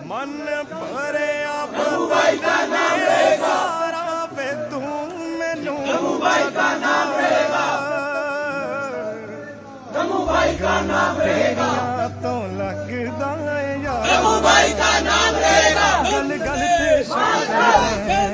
मन भरिया बदन में सारा वे तू मैनू तेरिया तो लगदा यार गल गल ते शक